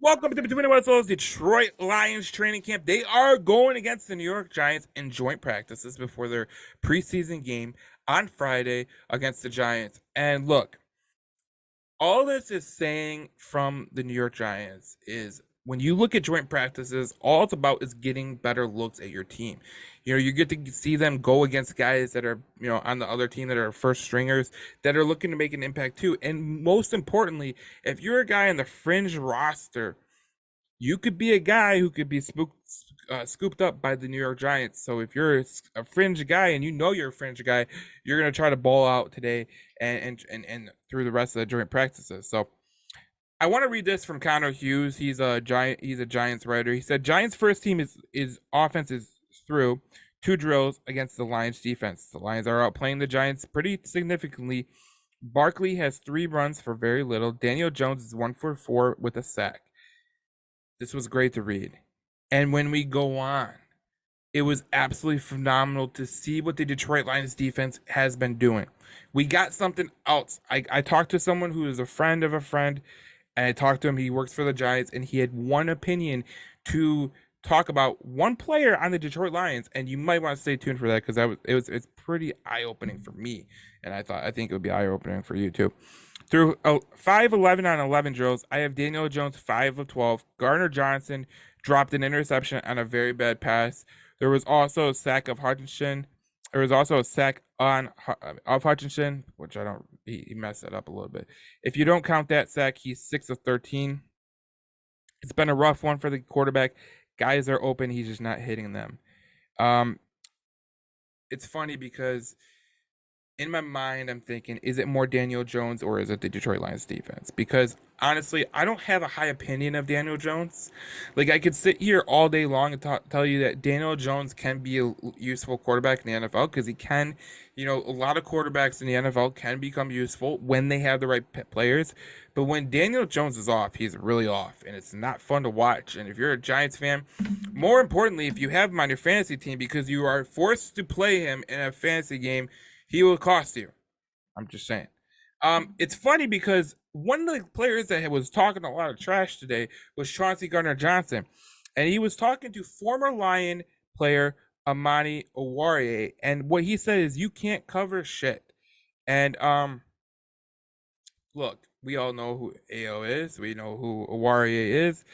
Welcome to Between the Whistles, Detroit Lions training camp. They are going against the New York Giants in joint practices before their preseason game on Friday against the Giants. And look, all this is saying from the New York Giants is when you look at joint practices, all it's about is getting better looks at your team. You get to see them go against guys that are, on the other team that are first stringers that are looking to make an impact too. And most importantly, if you're a guy on the fringe roster, you could be a guy who could be scooped up by the New York Giants. So if you're a fringe guy and you know you're a fringe guy, you're gonna try to ball out today and through the rest of the joint practices. So I want to read this from Connor Hughes. He's a giant. He's a Giants writer. He said Giants' first team is offense is through two drills against the Lions defense. The Lions are outplaying the Giants pretty significantly. Barkley has 3 runs for very little. Daniel Jones is 1 for 4 with a sack. This was great to read. And when we go on, it was absolutely phenomenal to see what the Detroit Lions defense has been doing. We got something else. I talked to someone who is a friend of a friend, and I talked to him. He works for the Giants, and he had one opinion to talk about one player on the Detroit Lions, and you might want to stay tuned for that because it's pretty eye opening for me, and I think it would be eye opening for you too. Through 5-11 on 11 drills, I have Daniel Jones 5 of 12. Gardner Johnson dropped an interception on a very bad pass. There was also a sack of Hutchinson. There was also a sack on of Hutchinson, which I don't. He messed that up a little bit. If you don't count that sack, he's 6 of 13. It's been a rough one for the quarterback. Guys are open. He's just not hitting them. Um, it's funny because in my mind, I'm thinking, is it more Daniel Jones or is it the Detroit Lions defense? Because honestly, I don't have a high opinion of Daniel Jones. Like, I could sit here all day long and tell you that Daniel Jones can be a useful quarterback in the NFL because he can, a lot of quarterbacks in the NFL can become useful when they have the right players. But when Daniel Jones is off, he's really off, and it's not fun to watch. And if you're a Giants fan, more importantly, if you have him on your fantasy team because you are forced to play him in a fantasy game, he will cost you. I'm just saying. It's funny because one of the players that was talking a lot of trash today was Chauncey Gardner-Johnson, and he was talking to former Lion player Amani Owarye, and what he said is you can't cover shit. And look, we all know who AO is. We know who Owarye is.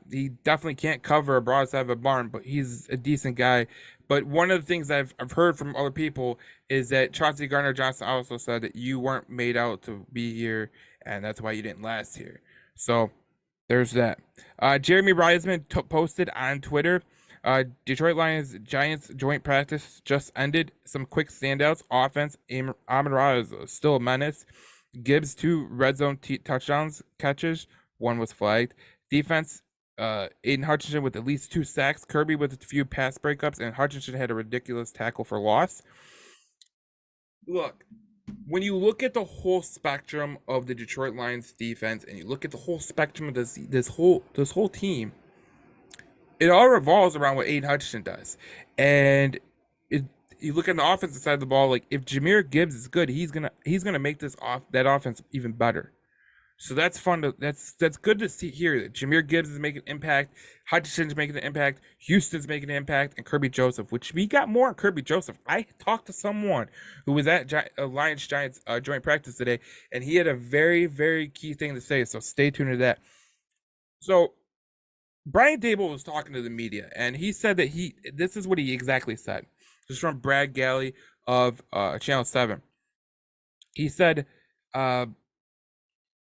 He definitely can't cover a broadside of a barn, but he's a decent guy. But one of the things I've heard from other people is that Chauncey Gardner Johnson also said that you weren't made out to be here, and that's why you didn't last here. So there's that. Jeremy Reisman posted on Twitter. Detroit Lions Giants joint practice just ended. Some quick standouts. Offense, Amon-Ra is still a menace. Gibbs 2 red zone touchdowns catches. One was flagged. Defense, Aiden Hutchinson with at least 2 sacks. Kirby with a few pass breakups, and Hutchinson had a ridiculous tackle for loss. Look, when you look at the whole spectrum of the Detroit Lions defense, and you look at the whole spectrum of this whole team, it all revolves around what Aiden Hutchinson does. And you look at the offensive side of the ball, like if Jahmyr Gibbs is good, he's gonna make that offense even better. So that's fun that's good to see here that Jahmyr Gibbs is making an impact, Hutchinson's making an impact, Houston's making an impact, and Kirby Joseph, which we got more on Kirby Joseph. I talked to someone who was at Lions Giants joint practice today, and he had a very, very key thing to say. So stay tuned to that. So Brian Dable was talking to the media, and he said that this is what he exactly said. This is from Brad Galley of Channel 7. He said,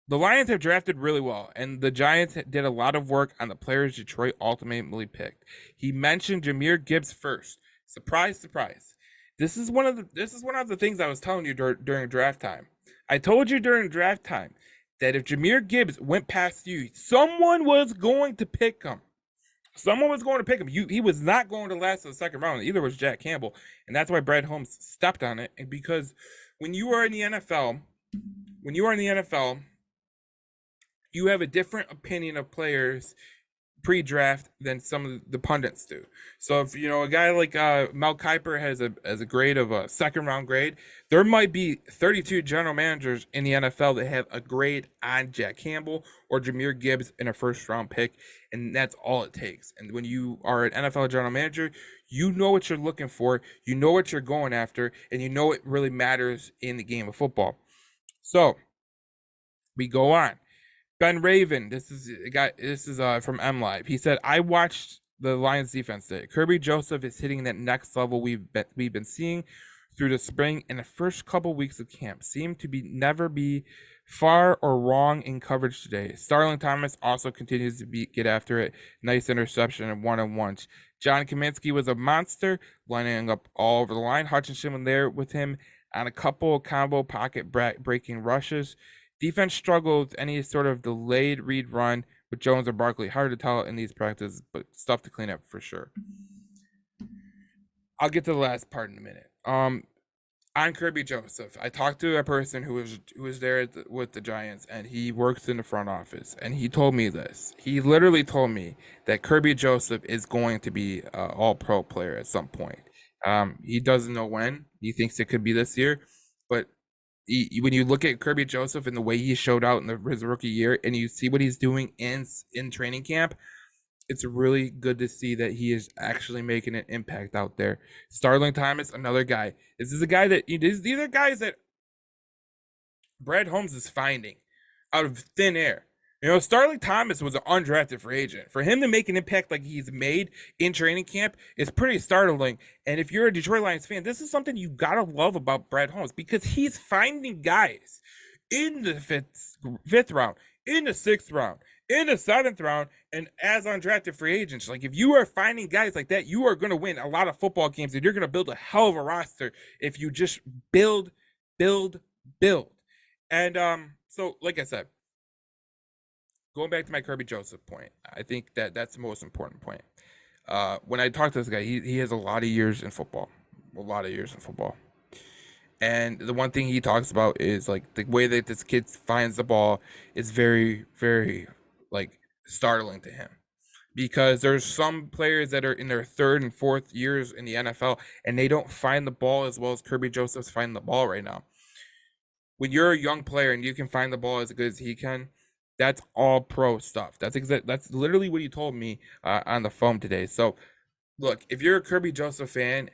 the Lions have drafted really well, and the Giants did a lot of work on the players Detroit ultimately picked. He mentioned Jahmyr Gibbs first. Surprise, surprise. This is one of the things I was telling you during draft time. I told you during draft time that if Jahmyr Gibbs went past you, someone was going to pick him. Someone was going to pick him. He was not going to last in the second round. Either was Jack Campbell, and that's why Brad Holmes stepped on it. And because when you are in the NFL, you have a different opinion of players pre-draft than some of the pundits do. So if a guy like Mel Kiper has a grade of a second round grade, there might be 32 general managers in the NFL that have a grade on Jack Campbell or Jahmyr Gibbs in a first round pick, and that's all it takes. And when you are an NFL general manager, you know what you're looking for, you know what you're going after, and you know it really matters in the game of football. So we go on. Ben Raven, this is a guy. This is from M Live. He said, "I watched the Lions defense today. Kirby Joseph is hitting that next level we've been seeing through the spring and the first couple weeks of camp. Seemed to be never be far or wrong in coverage today. Starling Thomas also continues to get after it. Nice interception and one-on-ones. John Kaminsky was a monster, lining up all over the line. Hutchinson was there with him on a couple of combo pocket breaking rushes." Defense struggled with any sort of delayed read run with Jones or Barkley. Hard to tell in these practices, but stuff to clean up for sure. I'll get to the last part in a minute. On Kirby Joseph, I talked to a person who was there with the Giants, and he works in the front office, and he told me this. He literally told me that Kirby Joseph is going to be an All-Pro player at some point. He doesn't know when. He thinks it could be this year, but when you look at Kirby Joseph and the way he showed out in his rookie year, and you see what he's doing in training camp, it's really good to see that he is actually making an impact out there. Starling Thomas, another guy. This is a guy that these are guys that Brad Holmes is finding out of thin air. Starling Thomas was an undrafted free agent. For him to make an impact like he's made in training camp is pretty startling. And if you're a Detroit Lions fan, this is something you gotta love about Brad Holmes, because he's finding guys in the fifth round, in the sixth round, in the seventh round, and as undrafted free agents. Like, if you are finding guys like that, you are going to win a lot of football games, and you're going to build a hell of a roster if you just build. And so, like I said, going back to my Kirby Joseph point, I think that's the most important point. When I talk to this guy, he has a lot of years in football. And the one thing he talks about is, like, the way that this kid finds the ball is very, very, like, startling to him. Because there's some players that are in their third and fourth years in the NFL, and they don't find the ball as well as Kirby Joseph's finding the ball right now. When you're a young player and you can find the ball as good as he can, that's all pro stuff. That's literally what he told me on the phone today. So, look, if you're a Kirby Joseph fan,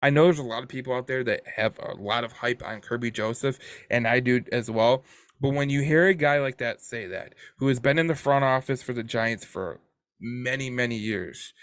I know there's a lot of people out there that have a lot of hype on Kirby Joseph, and I do as well. But when you hear a guy like that say that, who has been in the front office for the Giants for many, many years,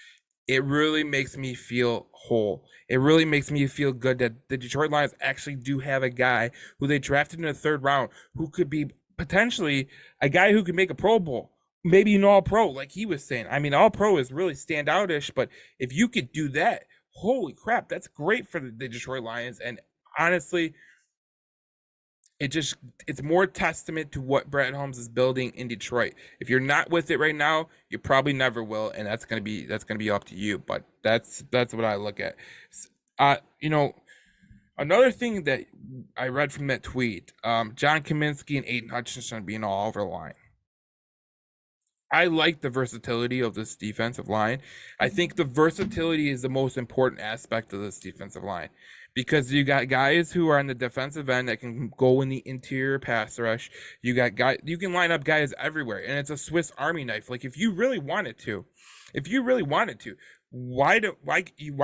it really makes me feel whole. It really makes me feel good that the Detroit Lions actually do have a guy who they drafted in the third round who could be potentially a guy who could make a Pro Bowl, maybe an All-Pro, like he was saying. I mean, All-Pro is really standoutish, but if you could do that, holy crap, that's great for the Detroit Lions. And honestly, it's more testament to what Brad Holmes is building in Detroit. If you're not with it right now, you probably never will, and that's gonna be up to you. But that's what I look at. Another thing that I read from that tweet, John Kaminsky and Aiden Hutchinson being all over the line. I like the versatility of this defensive line. I think the versatility is the most important aspect of this defensive line, because you got guys who are on the defensive end that can go in the interior pass rush. You got guys, you can line up guys everywhere, and it's a Swiss Army knife. Like, if you really wanted to, why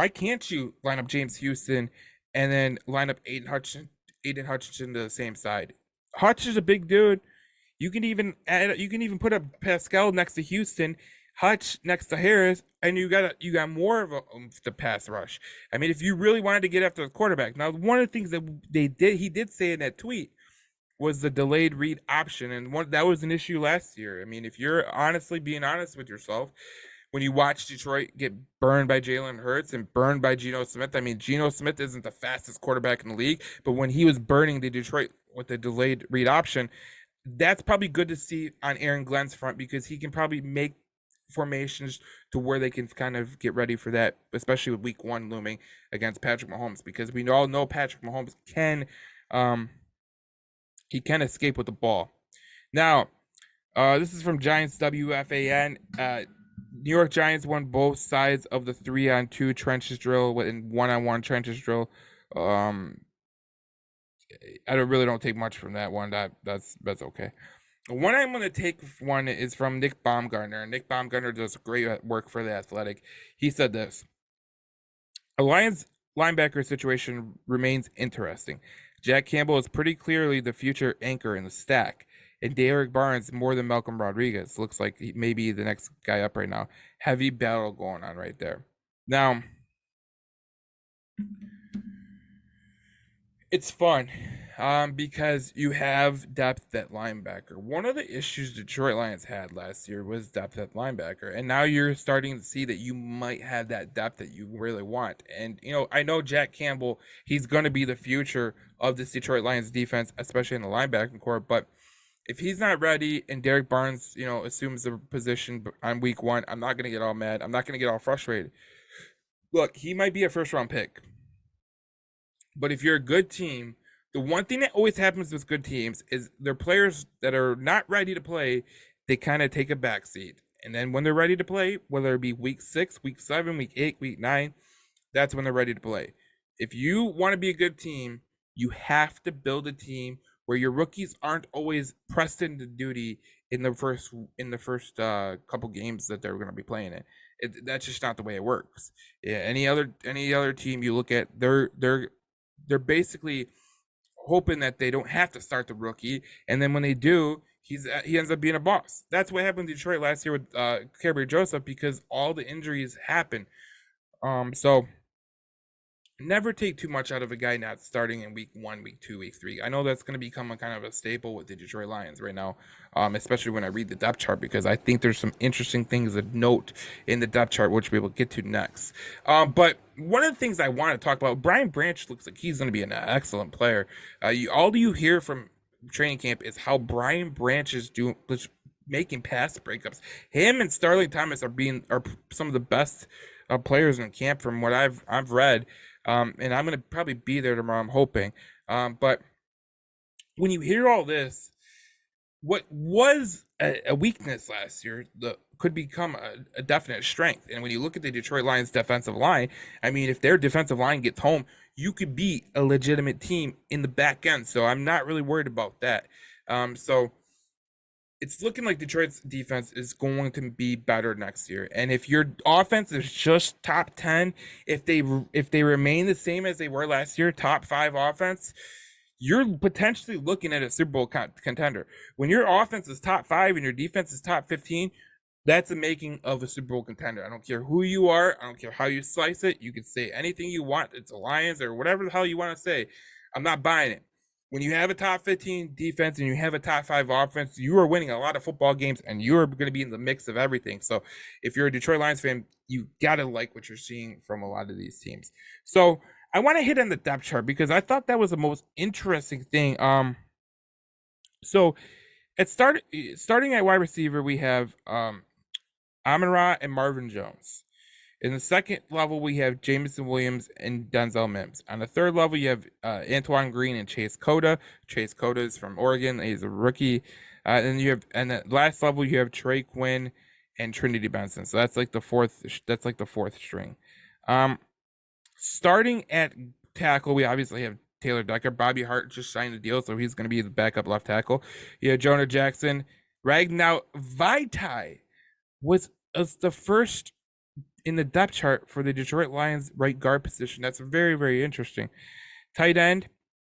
can't you line up James Houston and then line up Aiden Hutchinson to the same side? Hutch is a big dude. You can even put a Pascal next to Houston, Hutch next to Harris, and you got more of the pass rush. I mean, if you really wanted to get after the quarterback. Now, one of the things that he did say in that tweet was the delayed read option, and that was an issue last year. I mean, if you're honestly being honest with yourself, when you watch Detroit get burned by Jalen Hurts and burned by Geno Smith, I mean, Geno Smith isn't the fastest quarterback in the league, but when he was burning the Detroit with the delayed read option, that's probably good to see on Aaron Glenn's front, because he can probably make formations to where they can kind of get ready for that, especially with week 1 looming against Patrick Mahomes, because we all know Patrick Mahomes can escape with the ball. Now, this is from Giants WFAN. New York Giants won both sides of the 3-on-2 trenches drill and 1-on-1 trenches drill. Um, I don't take much from that one. That's okay. One I'm going to take one is from Nick Baumgartner. Nick Baumgartner does great work for the Athletic. He said this: a Lions linebacker situation remains interesting. Jack Campbell is pretty clearly the future anchor in the stack, and Derek Barnes more than Malcolm Rodriguez. Looks like he may be the next guy up right now. Heavy battle going on right there. Now, it's fun because you have depth at linebacker. One of the issues Detroit Lions had last year was depth at linebacker, and now you're starting to see that you might have that depth that you really want. And I know Jack Campbell; he's going to be the future of this Detroit Lions defense, especially in the linebacking core. But if he's not ready and Derek Barnes, assumes the position on week 1, I'm not going to get all mad. I'm not going to get all frustrated. Look, he might be a first round pick. But if you're a good team, the one thing that always happens with good teams is their players that are not ready to play, they kind of take a backseat. And then when they're ready to play, whether it be week 6, week 7, week 8, week 9, that's when they're ready to play. If you want to be a good team, you have to build a team where your rookies aren't always pressed into duty in the first couple games that they're going to be playing in. That's just not the way it works. Yeah, any other team you look at, they're basically hoping that they don't have to start the rookie, and then when they do, he ends up being a boss. That's what happened to Detroit last year with Kirby Joseph because all the injuries happen. So never take too much out of a guy not starting in week 1, week 2, week 3. I know that's going to become a kind of a staple with the Detroit Lions right now, especially when I read the depth chart, because I think there's some interesting things of note in the depth chart, which we will get to next. But one of the things I want to talk about, Brian Branch looks like he's going to be an excellent player. All you hear from training camp is how Brian Branch is making pass breakups. Him and Starling Thomas are some of the best players in camp from what I've read. And I'm going to probably be there tomorrow, I'm hoping. But when you hear all this, what was a weakness last year could become a definite strength. And when you look at the Detroit Lions defensive line, I mean, if their defensive line gets home, you could be a legitimate team in the back end. So I'm not really worried about that. So it's looking like Detroit's defense is going to be better next year. And if your offense is just top 10, if they remain the same as they were last year, top 5 offense, you're potentially looking at a Super Bowl contender. When your offense is top 5 and your defense is top 15, that's the making of a Super Bowl contender. I don't care who you are. I don't care how you slice it. You can say anything you want. It's the Lions or whatever the hell you want to say. I'm not buying it. When you have a top 15 defense and you have a top 5 offense, you are winning a lot of football games and you're going to be in the mix of everything. So if you're a Detroit Lions fan, you got to like what you're seeing from a lot of these teams. So I want to hit on the depth chart because I thought that was the most interesting thing. So starting at wide receiver, we have Amon-Ra and Marvin Jones. In the second level, we have Jameson Williams and Denzel Mims. On the third level, you have Antoine Green and Chase Cota. Chase Cota is from Oregon. He's a rookie. And the last level, you have Trey Quinn and Trinity Benson. So that's like the fourth string. Starting at tackle, we obviously have Taylor Decker. Bobby Hart just signed a deal, so he's going to be the backup left tackle. You have Jonah Jackson. Ragnar Vaitai was the first in the depth chart for the Detroit Lions right guard position. That's very, very interesting. Tight end,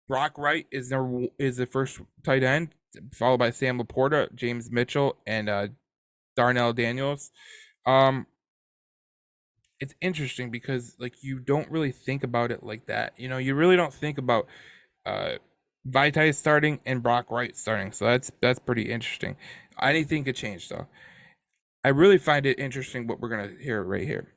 Brock Wright is the first tight end, followed by Sam Laporta, James Mitchell, and Darnell Daniels. It's interesting because you don't really think about it like that. You really don't think about Vaitai starting and Brock Wright starting. So that's pretty interesting. Anything could change though. I really find it interesting what we're going to hear right here.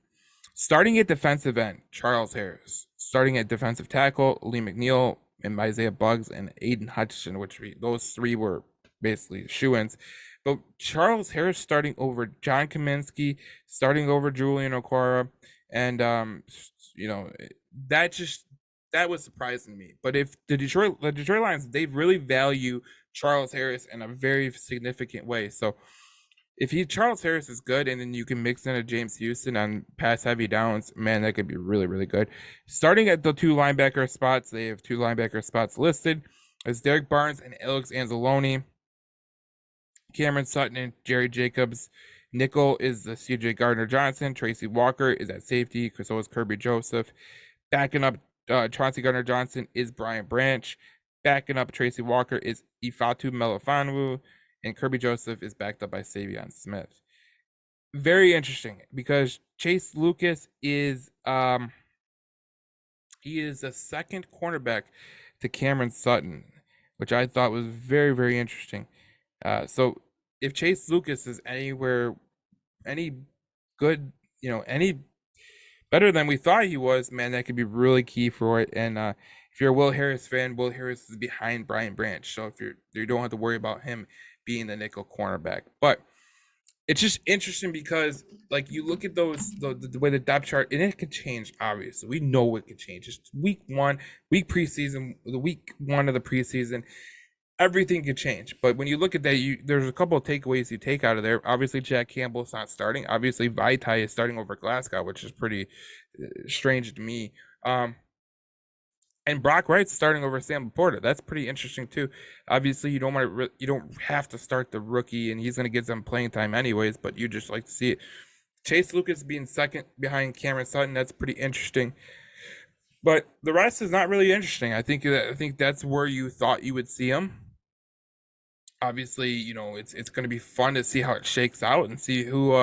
Starting at defensive end, Charles Harris. Starting at defensive tackle, Lee McNeil and Isaiah Buggs and Aiden Hutchinson, those 3 were basically shoo-ins. But Charles Harris starting over John Kaminsky, starting over Julian Okwara, and that was surprising to me. But if the Detroit Lions, they really value Charles Harris in a very significant way. So Charles Harris is good, and then you can mix in a James Houston on pass heavy downs, man, that could be really, really good. Starting at the two linebacker spots, they have two linebacker spots listed as Derek Barnes and Alex Anzalone. Cameron Sutton and Jerry Jacobs. Nickel is the CJ Gardner Johnson. Tracy Walker is at safety. So is Kirby Joseph. Backing up Chauncey Gardner Johnson is Brian Branch. Backing up Tracy Walker is Ifatu Melifonwu. And Kirby Joseph is backed up by Savion Smith. Very interesting because Chase Lucas is he is a second cornerback to Cameron Sutton, which I thought was very, very interesting. So if Chase Lucas is anywhere, any good, any better than we thought he was, man, that could be really key for it. And if you're a Will Harris fan, Will Harris is behind Brian Branch, so if you don't have to worry about him being the nickel cornerback. But it's just interesting because, like, you look at the way the depth chart, and it could change. Obviously, we know it could change. It's week preseason, the week one of the preseason. Everything could change, but when you look at that, there's a couple of takeaways you take out of there. Obviously, Jack Campbell's not starting. Obviously, Vaitai is starting over Glasgow, which is pretty strange to me. And Brock Wright's starting over Sam Laporta. That's pretty interesting too. Obviously, you don't have to start the rookie, and he's going to get some playing time anyways. But you just like to see it. Chase Lucas being second behind Cameron Sutton. That's pretty interesting. But the rest is not really interesting. I think that's where you thought you would see him. Obviously, it's going to be fun to see how it shakes out and see who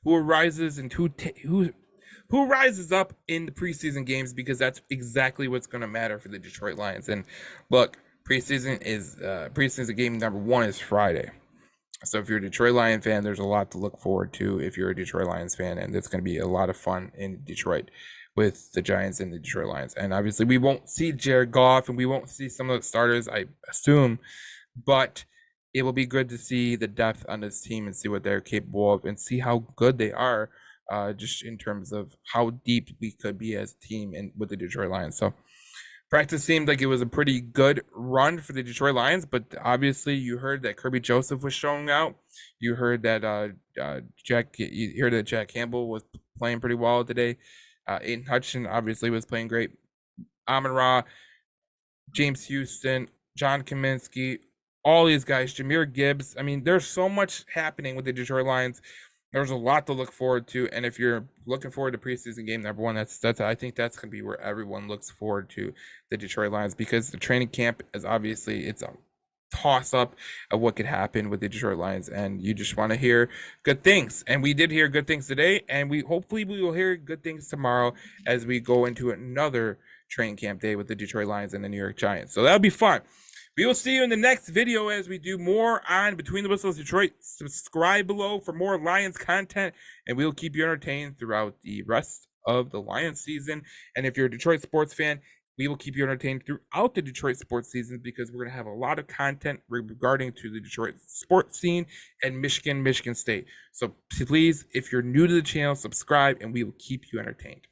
rises and who rises up in the preseason games, because that's exactly what's going to matter for the Detroit Lions. And look, preseason game number 1 is Friday. So if you're a Detroit Lions fan, there's a lot to look forward to if you're a Detroit Lions fan, and it's going to be a lot of fun in Detroit with the Giants and the Detroit Lions. And obviously, we won't see Jared Goff and we won't see some of the starters, I assume, but it will be good to see the depth on this team and see what they're capable of and see how good they are, just in terms of how deep we could be as a team and with the Detroit Lions. So practice seemed like it was a pretty good run for the Detroit Lions, but obviously you heard that Kirby Joseph was showing out. You heard that Jack Campbell was playing pretty well today. Aiden Hutchinson obviously was playing great. Amon-Ra, James Houston, John Kaminsky, all these guys, Jahmyr Gibbs. I mean, there's so much happening with the Detroit Lions. There's a lot to look forward to, and if you're looking forward to preseason game number 1, that's I think that's going to be where everyone looks forward to the Detroit Lions, because the training camp is obviously it's a toss up of what could happen with the Detroit Lions, and you just want to hear good things. And we did hear good things today, and hopefully we will hear good things tomorrow as we go into another training camp day with the Detroit Lions and the New York Giants. So that'll be fun. We will see you in the next video as we do more on Between the Whistles Detroit. Subscribe below for more Lions content, and we will keep you entertained throughout the rest of the Lions season. And if you're a Detroit sports fan, we will keep you entertained throughout the Detroit sports season, because we're going to have a lot of content regarding to the Detroit sports scene and Michigan State. So please, if you're new to the channel, subscribe, and we will keep you entertained.